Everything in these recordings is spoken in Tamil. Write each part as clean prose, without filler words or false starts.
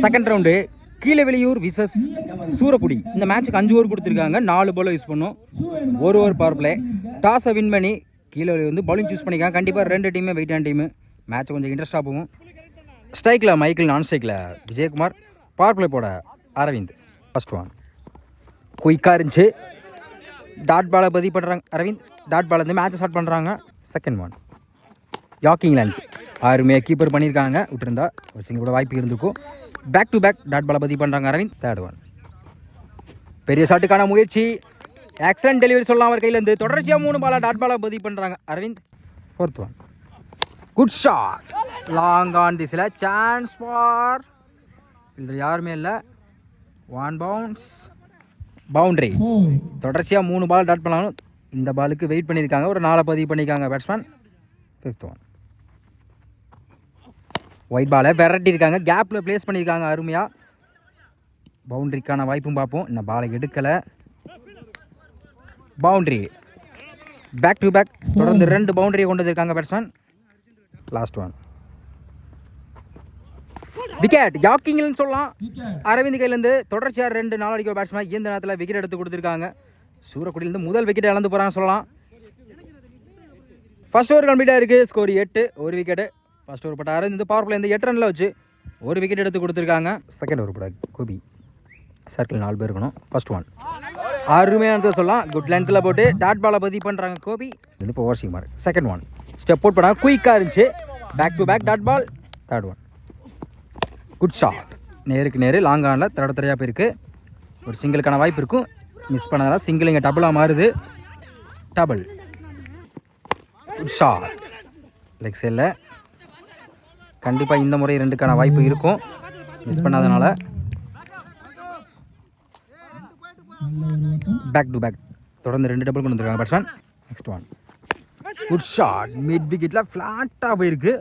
Second round Keezhaveliyur versus Soorakudi. இந்த மேட்சுக்கு 5 ஓவர் கொடுத்துருக்காங்க. 4 பால் யூஸ் பண்ணும். ஒரு ஓவர் பவர் பிளே. டாஸை வின் பண்ணி கீழவெளி வந்து பவுலிங் சூஸ் பண்ணிக்காங்க. கண்டிப்பாக 2 டீமே வெயிட்டான டீமு. மேட்ச் கொஞ்சம் இன்ட்ரெஸ்ட்டாக போகும். ஸ்ட்ரைக்கில் மைக்கிள், நான் ஸ்ட்ரைக்கில் விஜயகுமார், பவர் பிளே போட அரவிந்த். ஃபர்ஸ்ட் ஒன் குயிக்காக இருந்துச்சு. டாட் பாலை பதிவு பண்ணுறாங்க அரவிந்த். டாட் பால் வந்து மேட்ச் ஸ்டார்ட் பண்ணுறாங்க. செகண்ட் ஒன் யாக்கிங் லென்த் அருமையாக கீப்பர் பண்ணியிருக்காங்க. விட்டுருந்தா ஒரு சிங்கிள் கூட வாய்ப்பு இருந்திருக்கும். பேக் டு பேக் டாட் பாலை பதிவு பண்ணுறாங்க அரவிந்த். தேர்ட் ஒன் பெரிய ஷாட்டுக்கான முயற்சி. எக்ஸலன்ட் டெலிவரி சொல்லலாம் அவர் கையிலேருந்து. தொடர்ச்சியாக 3 பாலாக டாட் பாலை பதிவு பண்ணுறாங்க Aravind. Fourth one good shot. Long on திஸில் சான்ஸ் ஃபார் யாருமே இல்லை. 1 பவுன்ஸ் பவுண்ட்ரி. தொடர்ச்சியாக 3 பால் டாட் பண்ணாலும் இந்த பாலுக்கு வெயிட் பண்ணியிருக்காங்க. ஒரு 4 பதிவு பண்ணியிருக்காங்க பேட்ஸ்மேன். ஃபிஃப்த் ஒன் ஒயிட் பாலை விரட்டியிருக்காங்க. கேப்பில் ப்ளேஸ் பண்ணியிருக்காங்க அருமையாக. பவுண்ட்ரிக்கான வாய்ப்பும் பார்ப்போம். இந்த பாலை எடுக்கலை. பவுண்ட்ரி. பேக் டு பேக் தொடர்ந்து 2 பவுண்டரியை கொண்டு வந்திருக்காங்க பேட்ஸ்மேன். Last one wicket. யாக்கிங்னு சொல்லலாம் அரவிந்த் கையிலேருந்து. தொடர்ச்சியாக 2 4 அடிக்க பேட்ஸ்மேன் இந்த நேரத்தில் விக்கெட் எடுத்து கொடுத்துருக்காங்க. சூரக்குடியிலேருந்து முதல் விக்கெட் இழந்து போகிறாங்க சொல்லலாம். ஃபர்ஸ்ட் ஓவர் கம்ப்ளீட்டாக இருக்குது. Score 8, 1 wicket. ஃபர்ஸ்ட் ஓவர் பட்ட அரவிந்த் பவர் பிளே 8 ரனில் வச்சு 1 விக்கெட் எடுத்து கொடுத்துருக்காங்க. செகண்ட் ஓவர் பட கோபி சர்க்கிள் 4 பேர் இருக்கணும். ஃபர்ஸ்ட் ஒன் அருமையானது சொல்லலாம். குட் லென்த்தில் போட்டு டாட் பாலை பதிவு பண்ணுறாங்க கோபி. இது இப்போ ஓவர்சிக்குமார். செகண்ட் ஒன் ஸ்டெப் அவுட் பண்ணாங்க. குயிக்காக இருந்துச்சு. Back to back dot ball. Third one good shot. நேருக்கு நேரு லாங் ஆனில் தடையாக போயிருக்கு. ஒரு சிங்கிளுக்கான வாய்ப்பு இருக்கும். மிஸ் பண்ணதால சிங்கிள் இங்கே டபுளாக மாறுது. டபுள். Good shot. லெக் சைடில் கண்டிப்பாக இந்த முறை 2க்கான வாய்ப்பு இருக்கும். மிஸ் பண்ணாதனால பேக் டு பேக் தொடர்ந்து 2 டபுள் கொண்டு வந்துருக்காங்க batsman. Next one good shot. Mid விக்கெட்டில் ஃப்ளாட்டாக போயிருக்கு.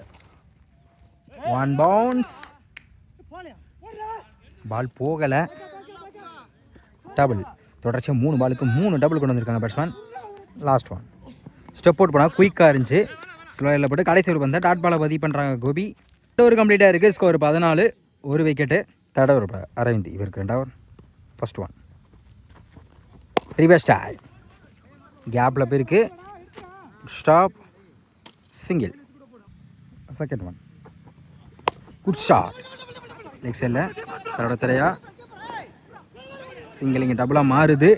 1 பவுன்ஸ். பால் போகலை. டபுள். தொடர்ச்சியாக 3 பாலுக்கு 3 டபுள் கொண்டு வந்திருக்காங்க batsman. Last one step out பண்ணால் குயிக்காக இருந்துச்சு. ஸ்லோயரில் போட்டு கடைசி ஒரு பந்தை டாட் பாலை பதிவு பண்ணுறாங்க கோபி. ஒரு கம்ப்ளீட்டாக இருக்குது. Score 14, 1 wicket. Third over Aravind. இவருக்கு 2 ஓவர். ஃபர்ஸ்ட் ஒன் ரிவர்ஸ் டாய். கேப்பில் போயிருக்கு. Stop. Single. Second one good shot. Leg சைடில் தரையா சிங்கிள் இங்கே டபுளாக மாறுது.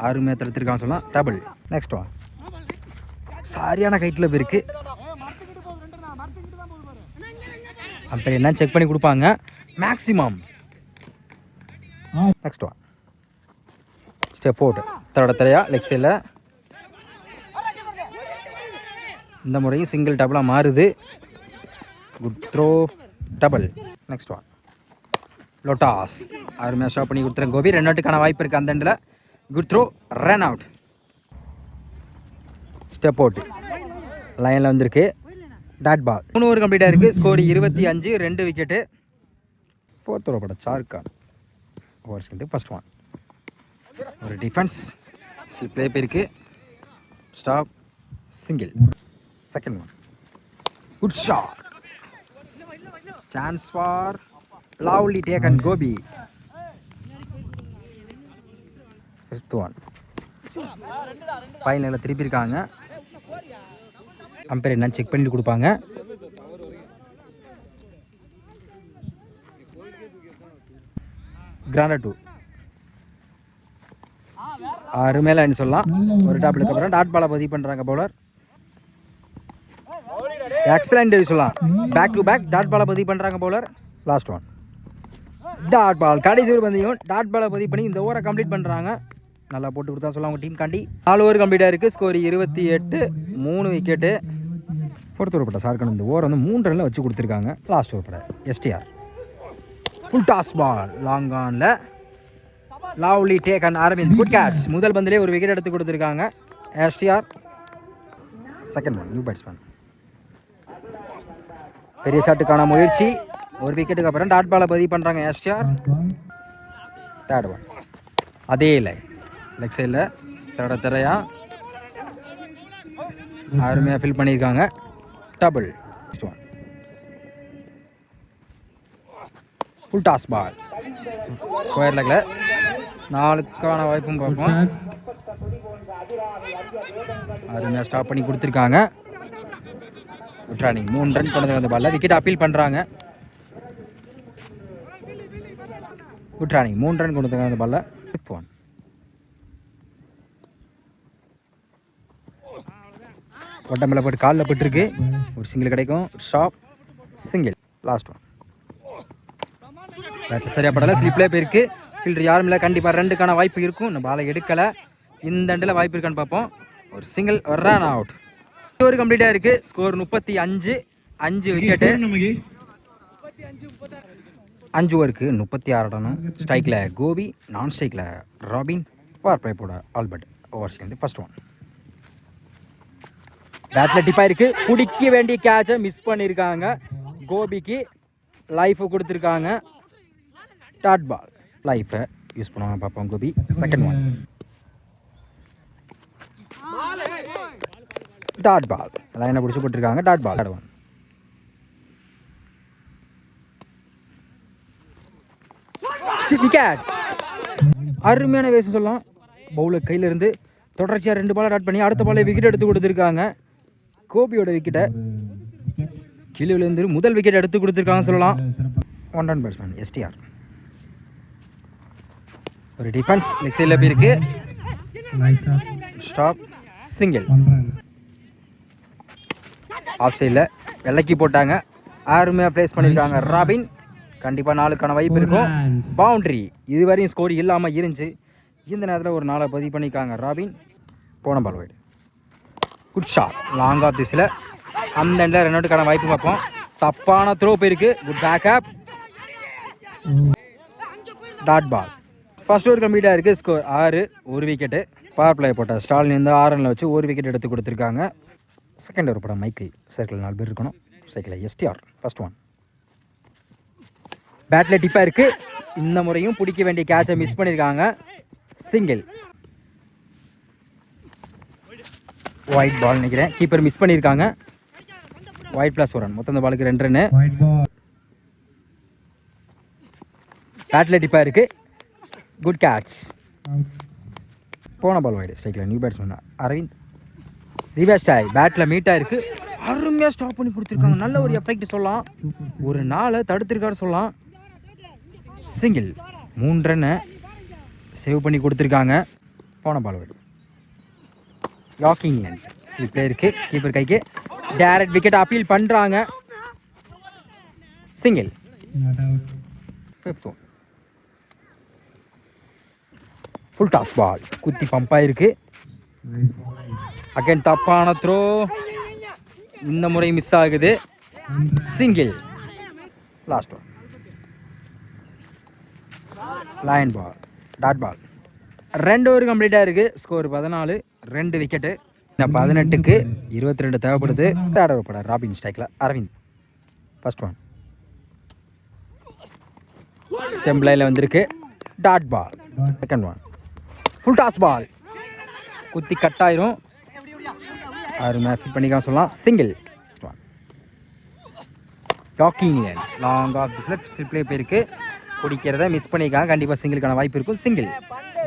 அருமையாக தடுத்துருக்கான்னு சொல்லலாம். டபுள். நெக்ஸ்ட் ஒன் சரியான ஹைட்டில் போயிருக்கு. அப்போ என்ன செக் பண்ணி கொடுப்பாங்க maximum. Next one step out தரையா லெக் சைடில். இந்த முறையும் சிங்கிள் டபுளாக மாறுது. Good throw. Double. Next one லோட்டாஸ். அருமையாக ஸ்டாப் பண்ணி கொடுத்துறேன் கோபி. 2 அவுட்டுக்கான வாய்ப்பு இருக்குது அந்த எண்டில். Good throw. Run out. Step out லைனில் வந்திருக்கு. டாட் பால். 3 ஓவர் கம்ப்ளீட்டாக இருக்குது. Score 25, 2 wicket. ஃபோர்த் ஓவர் பட சார்கான் ஓவர் செகண்ட். ஃபர்ஸ்ட் ஒன் ஒரு டிஃபென்ஸ் ப்ளே போயிருக்கு. Stop. Single. Second one good shot. Chance for lovely taken Gopi. Fifth one ஃபைனலில் திருப்பியிருக்காங்க. அம்பையர் என்ன செக் பண்ணிட்டு கொடுப்பாங்க. கிராண்டா 2 அருமையில சொல்லலாம். ஒரு டாப்லுக்கு அப்புறம் டாட் பாலை பதிவு பண்ணுறாங்க பவுலர். எக்ஸலண்ட் சொல்லலாம். பேக் டு பேக் டாட் பாலை பதிவு பண்ணுறாங்க bowler. Last one dot ball. கடைசி ஒரு பந்தையும் டாட் பாலை பதிவு பண்ணி இந்த ஓவரை கம்ப்ளீட் பண்ணுறாங்க. நல்லா போட்டு கொடுத்தா சொல்லலாம் உங்கள் டீம் காண்டி. 4 ஓவர் கம்ப்ளீட்டாக இருக்குது. Score 28, 3 wicket. ஃபோர்த் ஓவர் பட்ட சார்கன் இந்த ஓவர் வந்து 3 ரனில் வச்சு கொடுத்துருக்காங்க. லாஸ்ட் ஓவர் பட STR full toss ball long ஆனில். Lovely take and Aravind. Good catch. முதல் பந்திலே ஒரு விக்கெட் எடுத்து கொடுத்துருக்காங்க STR. Second one new batsman. பெரிய ஷாட்டுக்கான முயற்சி. ஒரு விக்கெட்டுக்கு அப்புறம் டாட் பாலை பதிவு பண்ணுறாங்க எஸ்டிஆர். தேர்ட் ஒன் அதே லெக் சைடில் தரையா அருமையாக ஃபில் பண்ணியிருக்காங்க. Double. Next one full toss ball square லெக்கில் 4க்கான வாய்ப்பும் பார்ப்போம். அருமையாக ஸ்டாப் பண்ணி கொடுத்துருக்காங்க. Good running. 3 ரன் கொண்டு வந்த பால்ல விக்கெட் அப்பீல் பண்ணுறாங்க. Good running. 3 ரன் கொண்டு வந்த பால்ல 1. ஒட்டம்பில் போட்டு காலில் போட்டுருக்கு. ஒரு சிங்கிள் கிடைக்கும். Shop single. Last one. சரியா படலை. ஸ்லிப்லேயே போயிருக்கு. ஃபீல்டர் யாரும் இல்லை. கண்டிப்பாக 2க்கான வாய்ப்பு இருக்கும். இந்த பாலை எடுக்கலை. இந்த அண்டில் வாய்ப்பு இருக்கான்னு பார்ப்போம். ஒரு சிங்கிள் ரன் அவுட். ஒரு கம்ப்ளீட்டாக இருக்குது. ஸ்கோர் 35. 5 விக்கெட்டு. 5 ஓவருக்கு 36 ரன்னும். ஸ்ட்ரைக்கில் கோபி, நான் ஸ்ட்ரைக்கில் ராபின், பவர் பிளே போட ஆல்பர்ட். ஓவர்ஸ் வந்து ஃபர்ஸ்ட் ஒன். பேட்டில் டிப்பாக இருக்குது. பிடிக்க வேண்டிய கேட்சை மிஸ் பண்ணியிருக்காங்க. கோபிக்கு லைஃபை கொடுத்துருக்காங்க. Dot ball. லைஃபை யூஸ் பண்ணுவாங்க பார்ப்போம். Gopi second one. Dot ball. லைனை பிடிச்சி போட்டிருக்காங்க. Dot ball. ஒன். விக்கெட். அருமையான வேஸ் சொல்லலாம். பவுலர் கையிலிருந்து தொடர்ச்சியாக 2 பாலை டாட் பண்ணி அடுத்த பாலை விக்கெட் எடுத்து கொடுத்துருக்காங்க. கோபியோட விக்கெட்டை கீழே விழுந்து முதல் விக்கெட் எடுத்து கொடுத்துருக்காங்க சொல்லலாம். 1 ரன் பேட்ஸ்மேன் எஸ்டிஆர். ஒரு டிஃபென்ஸ் லெக் சைடில் போயிருக்கு. Stop single. ஆஃப் சைடில் வெள்ளைக்கு போட்டாங்க. அருமையாக ப்ளேஸ் பண்ணியிருக்காங்க ராபின். கண்டிப்பாக 4க்கான வாய்ப்பு இருக்கும். பவுண்ட்ரி. இதுவரையும் ஸ்கோர் இல்லாமல் இருந்துச்சு. இந்த நேரத்தில் ஒரு 4 பதிவு பண்ணியிருக்காங்க ராபின். போன ball wide. Good shot. Long off திஸில் அந்த எண்டில் 2 ரன்னுக்கான வாய்ப்பு பார்ப்போம். தப்பான த்ரோ போயிருக்கு. Good backup. Dot ball. First over கம்ப்ளீட்டாக இருக்குது. ஸ்கோர் 6. 1 விக்கெட்டு. பவர் பிளே போட்ட ஸ்டாலின் இந்த 6 ரனில் வச்சு 1 விக்கெட் எடுத்து கொடுத்துருக்காங்க. செகண்ட் ஓவர் படம் மைக்கிள். சர்க்கிள் 4 பேர் இருக்கணும். சைக்கிள் எஸ்டிஆர். First one. பேட்டில் டிப்பாக இருக்குது. இந்த முறையும் பிடிக்க வேண்டிய கேட்சை மிஸ் பண்ணியிருக்காங்க. சிங்கிள். ஒயிட் பால் நினைக்கிறேன். கீப்பர் மிஸ் பண்ணியிருக்காங்க. Wide plus 1 run. மொத்தம் இந்த பாலுக்கு 2 ரன்னு. பேட்டில் டிப்பாக இருக்குது. Good catch. போன பால் வைடு. ஸ்ட்ரைக்கில் நியூ பேட்ஸ்மேன் அரவிந்த். ரிவர்ஸ் டை. பேட்டில் மீட்டாக இருக்குது. அருமையாக ஸ்டாப் பண்ணி கொடுத்துருக்காங்க. நல்ல ஒரு எஃபெக்ட் சொல்லலாம். ஒரு 4 தடுத்துருக்காரு சொல்லலாம். சிங்கிள். 3 ரன்னு சேவ் பண்ணி கொடுத்துருக்காங்க. போன பால் வைடு. யாக்கிங் ஸ்லிப்ல இருக்கு. கீப்பர் கைக்கு டைரக்ட் விக்கெட் அப்பீல் பண்ணுறாங்க. சிங்கிள். Full toss ball. குத்தி பம்பாக இருக்கு. அகைன் தப்பான த்ரோ. இந்த முறை மிஸ் ஆகுது. Single. Last one. Line ball. Dot ball. 2 over கம்ப்ளீட்டாக இருக்குது. ஸ்கோர் 14. 2 விக்கெட்டு. 18க்கு 22 தேவைப்படுது. தேர்ட் ஓவர் போட ராபின். ஸ்ட்ரைக்கில் அரவிந்த். First one. ஸ்டெம்ப் லைனில் வந்திருக்கு. Dot ball. Second one. Full toss ball. குத்தி கட் ஆயிரும். அருமையாக ஃபிட் பண்ணிக்கலாம் சொல்லலாம். சிங்கிள். டாக்கிங் லைன். லாங் ஆஃப் திஸில் ஸ்லிப்லே போயிருக்கு. பிடிக்கிறத மிஸ் பண்ணியிருக்காங்க. கண்டிப்பாக சிங்கிளுக்கான வாய்ப்பு இருக்கும். Single.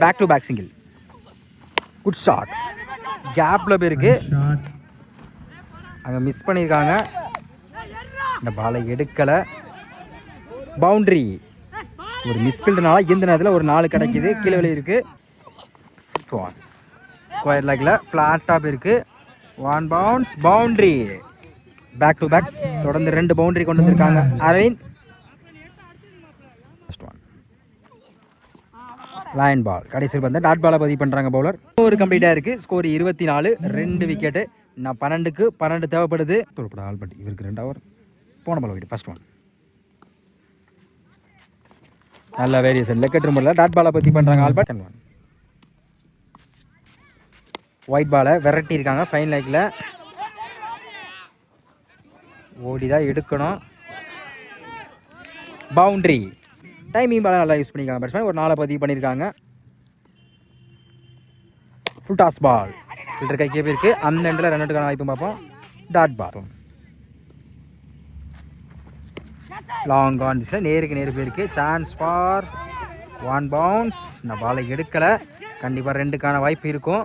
Back to back single. Good shot. கேப்பில் போயிருக்கு. அங்கே மிஸ் பண்ணியிருக்காங்க. இந்த பாலை எடுக்கலை. பவுண்ட்ரி. ஒரு மிஸ்ஃபீல்டுனால இந்த நேரத்தில் ஒரு 4 கிடைக்கிது. கீழே வெளியே இருக்குது. ஸ்கொயர் லெக்கில் ஃப்ளாட்டாக போயிருக்கு. 1 bounce. Boundary. Back to back தொடர்ந்து 2 பவுண்டரி கொண்டு வந்திருக்காங்க அரவிந்த். லைன் பால். கடைசி வந்து டாட் பாலை பதிவு பண்ணுறாங்க பவுலர். ஒரு கம்ப்ளீட்டாக இருக்குது. ஸ்கோர் 24. 2 விக்கெட்டு. நான் 12க்கு 12 தேவைப்படுது. தொடுப்பட ஆல்பர்ட். இவருக்கு 2 ஓவர். போன பால் விக்கெட். First one. நல்ல வேரியேஷன். லெக்கெட் ரூமில் டாட் பாலை பதிவு பண்ணுறாங்க ஆல்பர்ட். ஒயிட் பாலை விரட்டி இருக்காங்க. ஃபைன் லைக்கில் ஓடி தான் எடுக்கணும். பவுண்ட்ரி. டைமிங் பாலை நல்லா யூஸ் பண்ணியிருக்காங்க பேட்ஸ்மேன். ஒரு 4 பதிவு பண்ணியிருக்காங்க. Full toss ball. ஃபில்டர் கை கேப் இருக்குது. அந்த எண்டில் 2 ரன்னுக்கான வாய்ப்பு பார்ப்போம். Dot ball. லாங் ஆன் திசை நேருக்கு நேரு பேருக்கு. Chance for 1 bounce. நான் பாலை எடுக்கலை. கண்டிப்பாக 2க்கான வாய்ப்பு இருக்கும்.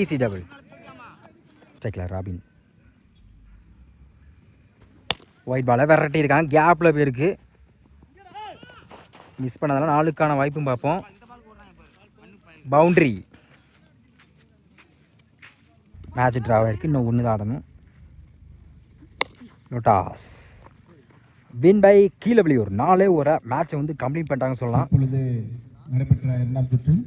Easy double. டேக்லர் ராபின் ஒயிட் பாலை விரட்டியிருக்காங்க. கேப்பில் போயிருக்கு. மிஸ் பண்ணதெல்லாம் 4க்கான வாய்ப்பும் பார்ப்போம். பவுண்ட்ரி. மேட்ச் ட்ராவாக இருக்குது. இன்னும் 1 தான் ஆடணும். நோட்டாஸ் வின் பை கீழவெளியூர். 4 ஓவரை மேட்சை வந்து கம்ப்ளீட் பண்ணிட்டாங்கன்னு சொல்லலாம். இப்பொழுது நடைபெற்ற 2ஆம் சுற்றில்